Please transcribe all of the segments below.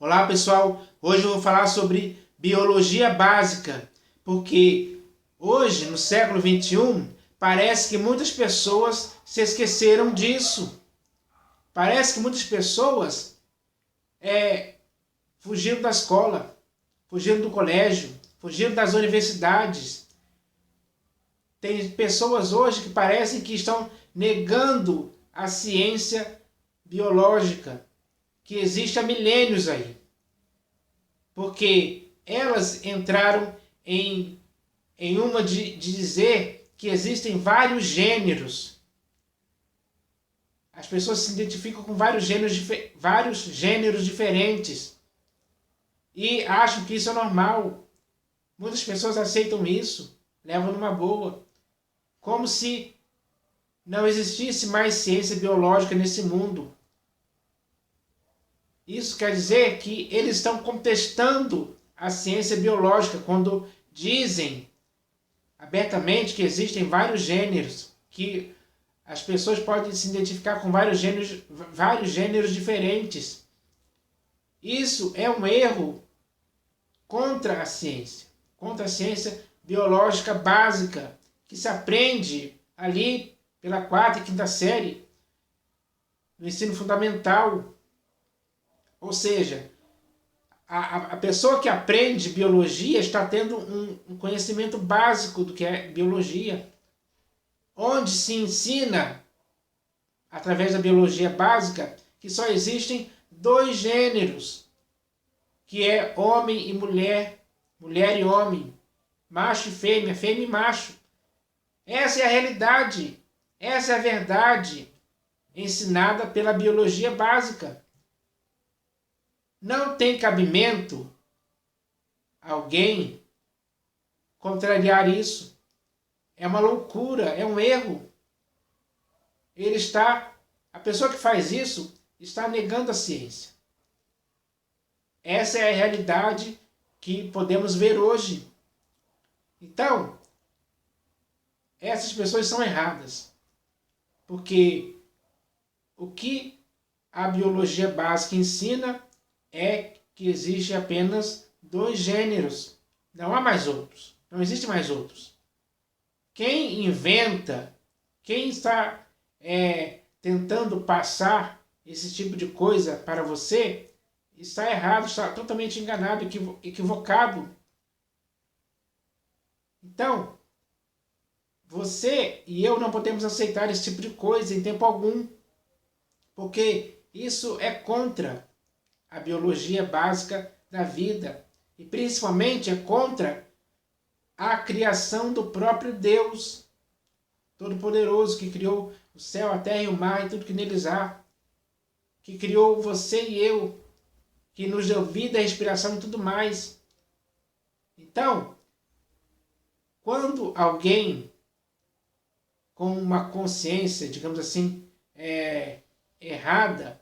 Olá pessoal, hoje eu vou falar sobre biologia básica, porque hoje, no século XXI, parece que muitas pessoas se esqueceram disso. Parece que muitas pessoas fugiram da escola, fugiram do colégio, fugiram das universidades. Tem pessoas hoje que parecem que estão negando a ciência biológica, que existe há milênios aí. Porque elas entraram em uma de dizer que existem vários gêneros. As pessoas se identificam com vários gêneros diferentes e acham que isso é normal. Muitas pessoas aceitam isso, levam numa boa, como se não existisse mais ciência biológica nesse mundo. Isso quer dizer que eles estão contestando a ciência biológica quando dizem abertamente que existem vários gêneros, que as pessoas podem se identificar com vários gêneros diferentes. Isso é um erro contra a ciência biológica básica, que se aprende ali pela 4ª e 5ª série, no ensino fundamental. Ou seja, a pessoa que aprende biologia está tendo um conhecimento básico do que é biologia, onde se ensina, através da biologia básica, que só existem 2 gêneros, que é homem e mulher, mulher e homem, macho e fêmea e macho. Essa é a realidade, essa é a verdade ensinada pela biologia básica. Não tem cabimento alguém contrariar isso. É uma loucura, é um erro. A pessoa que faz isso está negando a ciência. Essa é a realidade que podemos ver hoje. Então, essas pessoas são erradas. Porque o que a biologia básica ensina é que existe apenas 2 gêneros. Não há mais outros. Não existe mais outros. Quem inventa, quem está tentando passar esse tipo de coisa para você, está errado, está totalmente enganado, equivocado. Então, você e eu não podemos aceitar esse tipo de coisa em tempo algum, porque isso é contra a biologia básica da vida, e principalmente é contra a criação do próprio Deus Todo-Poderoso, que criou o céu, a terra e o mar e tudo que neles há, que criou você e eu, que nos deu vida, respiração e tudo mais. Então, quando alguém com uma consciência, digamos assim, errada,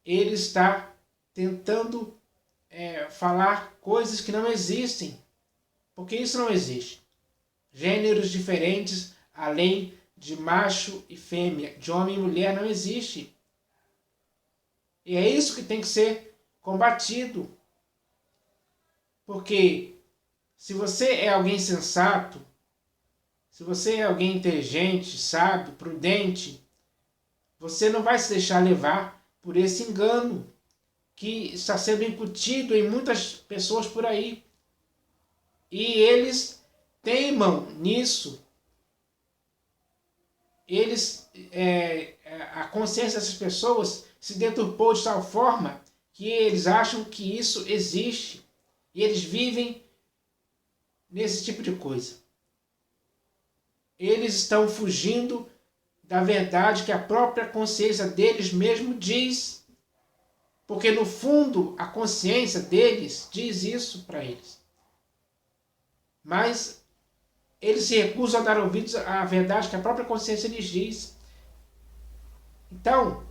ele está tentando falar coisas que não existem, porque isso não existe. Gêneros diferentes, além de macho e fêmea, de homem e mulher, não existe. E é isso que tem que ser combatido. Porque se você é alguém sensato, se você é alguém inteligente, sábio, prudente, você não vai se deixar levar por esse engano que está sendo incutido em muitas pessoas por aí. E eles teimam nisso. A consciência dessas pessoas se deturpou de tal forma que eles acham que isso existe. E eles vivem nesse tipo de coisa. Eles estão fugindo da verdade que a própria consciência deles mesmo diz. Porque no fundo a consciência deles diz isso para eles. Mas eles se recusam a dar ouvidos à verdade que a própria consciência lhes diz. Então,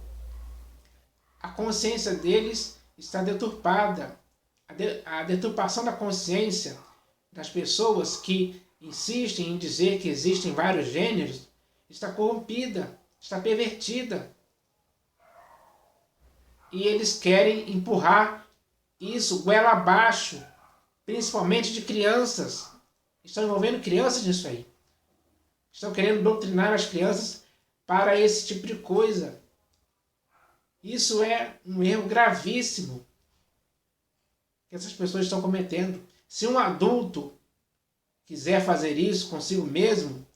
a consciência deles está deturpada. A deturpação da consciência das pessoas que insistem em dizer que existem vários gêneros está corrompida, está pervertida. e eles querem empurrar isso goela abaixo, principalmente de crianças. Estão envolvendo crianças nisso aí. Estão querendo doutrinar as crianças para esse tipo de coisa. Isso é um erro gravíssimo que essas pessoas estão cometendo. Se um adulto quiser fazer isso consigo mesmo,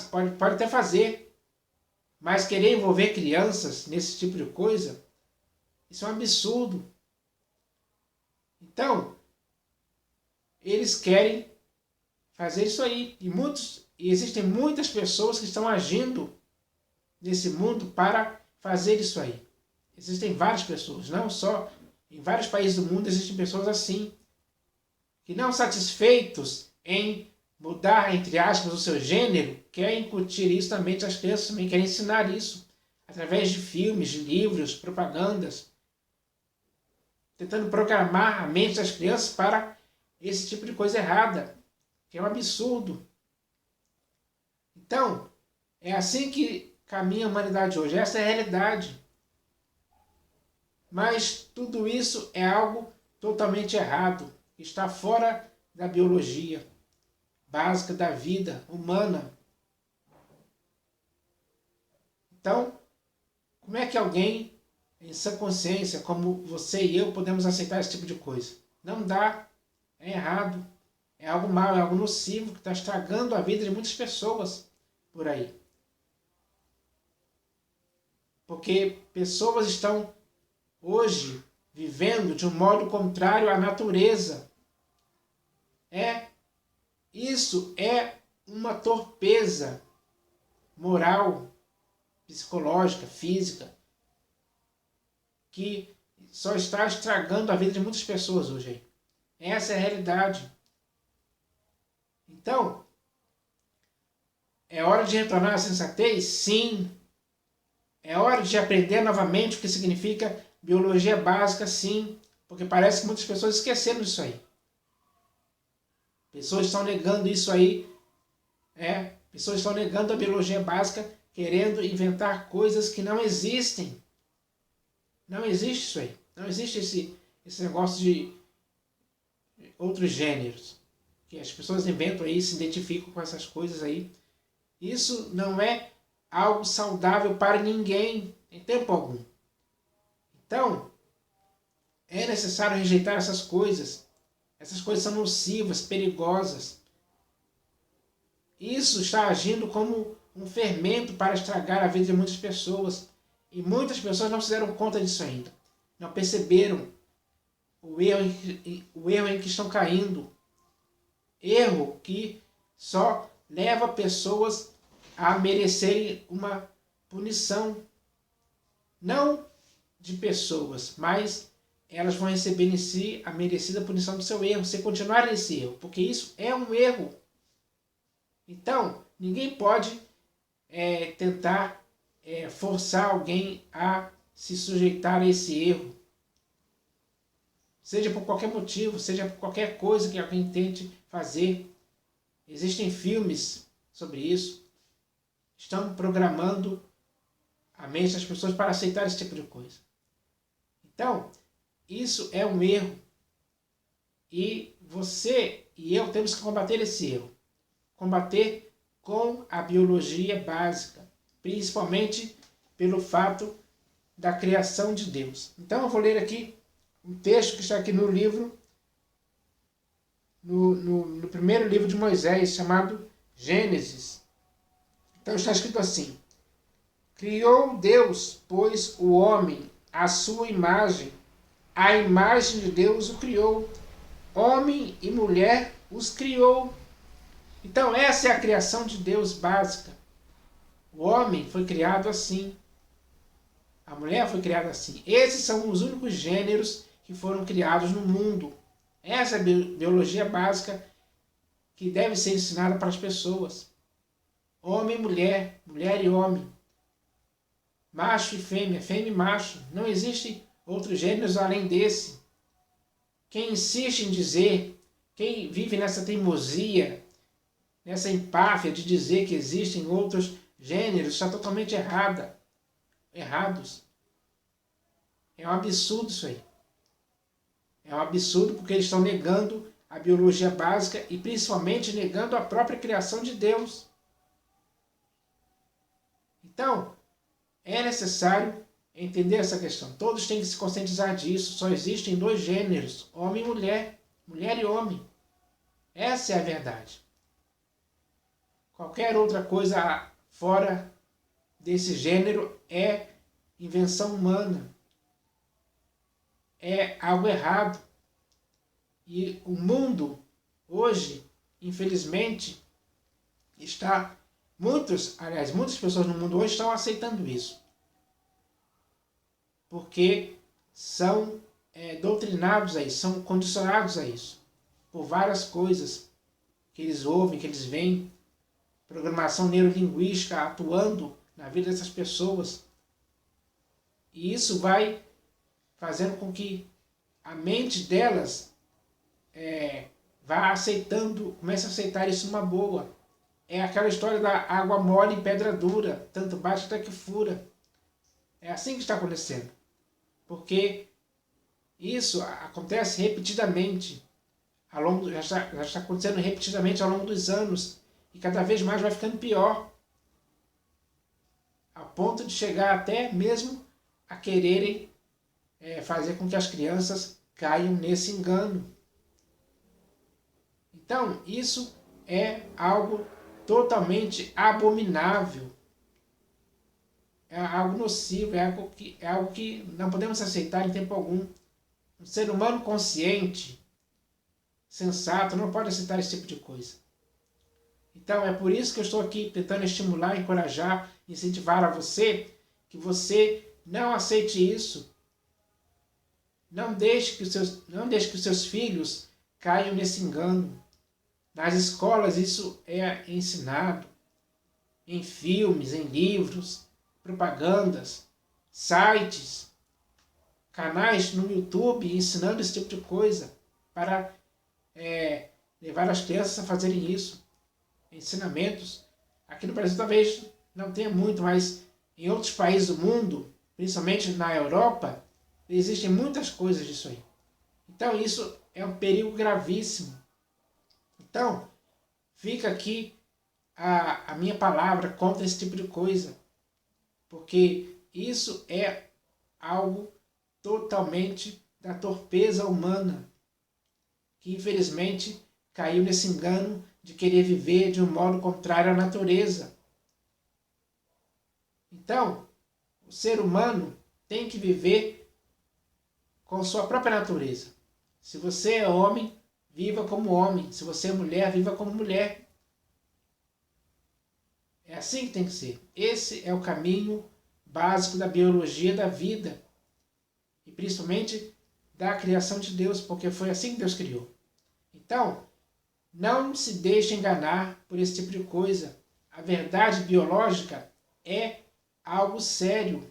pode até fazer. Mas querer envolver crianças nesse tipo de coisa, isso é um absurdo. Então, eles querem fazer isso aí. E existem muitas pessoas que estão agindo nesse mundo para fazer isso aí. Existem várias pessoas, não só em vários países do mundo existem pessoas assim, que não satisfeitos em mudar, entre aspas, o seu gênero, querem incutir isso na mente das crianças, também querem ensinar isso, através de filmes, de livros, propagandas, tentando programar a mente das crianças para esse tipo de coisa errada, que é um absurdo. Então, é assim que caminha a humanidade hoje, essa é a realidade. Mas tudo isso é algo totalmente errado, está fora da biologia básica da vida humana. Então, como é que alguém em sã consciência, como você e eu, podemos aceitar esse tipo de coisa? Não dá, é errado, é algo mau, é algo nocivo que está estragando a vida de muitas pessoas por aí. Porque pessoas estão hoje vivendo de um modo contrário à natureza. Isso é uma torpeza moral, psicológica, física, que só está estragando a vida de muitas pessoas hoje. Essa é a realidade. Então, é hora de retornar à sensatez? Sim. É hora de aprender novamente o que significa biologia básica? Sim. Porque parece que muitas pessoas esqueceram disso aí. Pessoas estão negando isso aí. Pessoas estão negando a biologia básica, querendo inventar coisas que não existem. Não existe isso aí. Não existe esse negócio de outros gêneros. Que as pessoas inventam aí, se identificam com essas coisas aí. Isso não é algo saudável para ninguém, em tempo algum. Então, é necessário rejeitar essas coisas. Essas coisas são nocivas, perigosas. Isso está agindo como um fermento para estragar a vida de muitas pessoas. E muitas pessoas não se deram conta disso ainda. Não perceberam o erro em que estão caindo. Erro que só leva pessoas a merecerem uma punição. Não de pessoas, mas elas vão receber em si a merecida punição do seu erro, se continuar nesse erro, porque isso é um erro. Então, ninguém pode tentar forçar alguém a se sujeitar a esse erro. Seja por qualquer motivo, seja por qualquer coisa que alguém tente fazer. Existem filmes sobre isso. Estão programando a mente das pessoas para aceitar esse tipo de coisa. Então, isso é um erro. E você e eu temos que combater esse erro. Combater com a biologia básica. Principalmente pelo fato da criação de Deus. Então eu vou ler aqui um texto que está aqui no livro, no primeiro livro de Moisés, chamado Gênesis. Então está escrito assim: criou Deus, pois, o homem à sua imagem, a imagem de Deus o criou, homem e mulher os criou. Então essa é a criação de Deus básica. O homem foi criado assim. A mulher foi criada assim. Esses são os únicos gêneros que foram criados no mundo. Essa é a biologia básica que deve ser ensinada para as pessoas. Homem e mulher, mulher e homem. Macho e fêmea, fêmea e macho. Não existe outros gêneros além desse. Quem insiste em dizer, quem vive nessa teimosia, nessa empáfia de dizer que existem outros gêneros, está totalmente errados. É um absurdo isso aí. É um absurdo porque eles estão negando a biologia básica e principalmente negando a própria criação de Deus. Então, é necessário entender essa questão. Todos têm que se conscientizar disso. Só existem dois gêneros, homem e mulher. Mulher e homem. Essa é a verdade. Qualquer outra coisa fora desse gênero é invenção humana. É algo errado. E o mundo, hoje, infelizmente, muitas pessoas no mundo hoje estão aceitando isso. Porque são doutrinados a isso, são condicionados a isso. Por várias coisas que eles ouvem, que eles veem. Programação neurolinguística atuando na vida dessas pessoas. E isso vai fazendo com que a mente delas vá aceitando, comece a aceitar isso numa boa. É aquela história da água mole em pedra dura, tanto bate até que fura. É assim que está acontecendo. Porque isso acontece repetidamente, já está acontecendo repetidamente ao longo dos anos, e cada vez mais vai ficando pior, a ponto de chegar até mesmo a quererem fazer com que as crianças caiam nesse engano. Então, isso é algo totalmente abominável, é algo nocivo, é algo que não podemos aceitar em tempo algum. Um ser humano consciente, sensato, não pode aceitar esse tipo de coisa. Então, é por isso que eu estou aqui tentando estimular, encorajar, incentivar a você, que você não aceite isso. Não deixe que os seus filhos caiam nesse engano. Nas escolas isso é ensinado, em filmes, em livros, propagandas, sites, canais no YouTube ensinando esse tipo de coisa para levar as crianças a fazerem isso. Ensinamentos. Aqui no Brasil talvez não tenha muito, mas em outros países do mundo, principalmente na Europa, existem muitas coisas disso aí. Então isso é um perigo gravíssimo. Então, fica aqui a minha palavra contra esse tipo de coisa, porque isso é algo totalmente da torpeza humana, que infelizmente caiu nesse engano de querer viver de um modo contrário à natureza. Então, o ser humano tem que viver com sua própria natureza. Se você é homem, viva como homem. Se você é mulher, viva como mulher. É assim que tem que ser. Esse é o caminho básico da biologia da vida. E principalmente da criação de Deus, porque foi assim que Deus criou. Então, não se deixe enganar por esse tipo de coisa. A verdade biológica é algo sério,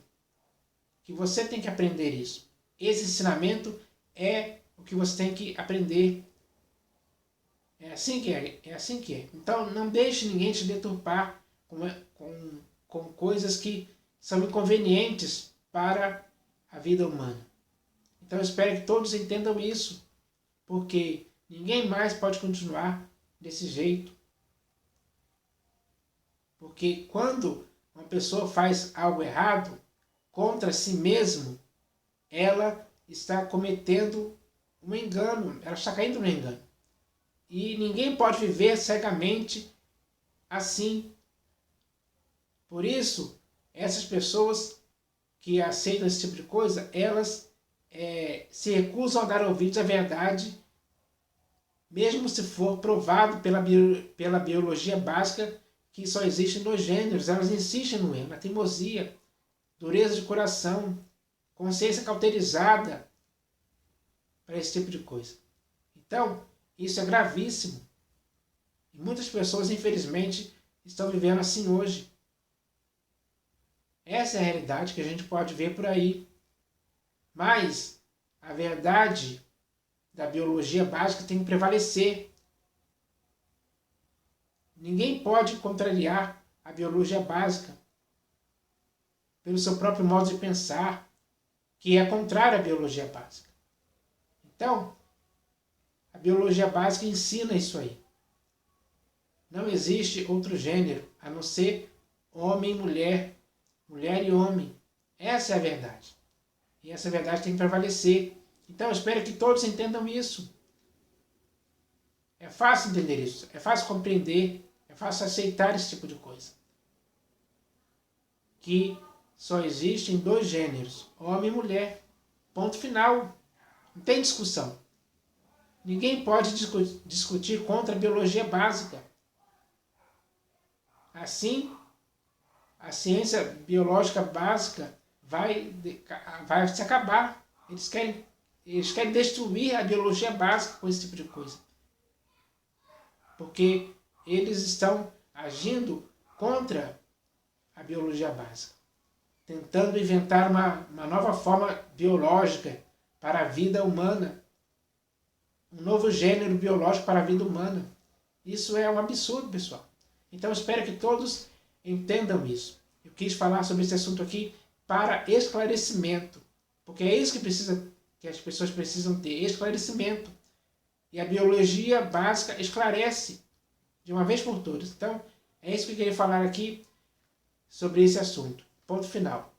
que você tem que aprender isso. Esse ensinamento é o que você tem que aprender. É assim que é. Então não deixe ninguém te deturpar com coisas que são inconvenientes para a vida humana. Então eu espero que todos entendam isso, porque ninguém mais pode continuar desse jeito. Porque quando uma pessoa faz algo errado contra si mesmo, ela está cometendo um engano, ela está caindo no engano. E ninguém pode viver cegamente assim. Por isso, essas pessoas que aceitam esse tipo de coisa, elas se recusam a dar ouvidos à verdade, mesmo se for provado pela biologia básica que só existem dois gêneros. Elas insistem no erro, na teimosia, dureza de coração, consciência cauterizada para esse tipo de coisa. Então, isso é gravíssimo. E muitas pessoas, infelizmente, estão vivendo assim hoje. Essa é a realidade que a gente pode ver por aí. Mas a verdade da biologia básica tem que prevalecer. Ninguém pode contrariar a biologia básica pelo seu próprio modo de pensar. que é contrária à biologia básica. Então, a biologia básica ensina isso aí. Não existe outro gênero a não ser homem e mulher, mulher e homem. Essa é a verdade. E essa verdade tem que prevalecer. Então, eu espero que todos entendam isso. É fácil entender isso, é fácil compreender, é fácil aceitar esse tipo de coisa. Que só existem dois gêneros, homem e mulher. Ponto final. Não tem discussão. Ninguém pode discutir contra a biologia básica. Assim, a ciência biológica básica vai se acabar. Eles querem destruir a biologia básica com esse tipo de coisa. Porque eles estão agindo contra a biologia básica, tentando inventar uma nova forma biológica para a vida humana, um novo gênero biológico para a vida humana. Isso é um absurdo, pessoal. Então, espero que todos entendam isso. Eu quis falar sobre esse assunto aqui para esclarecimento, porque é isso que as pessoas precisam ter, esclarecimento. E a biologia básica esclarece de uma vez por todas. Então, é isso que eu queria falar aqui sobre esse assunto. Ponto final.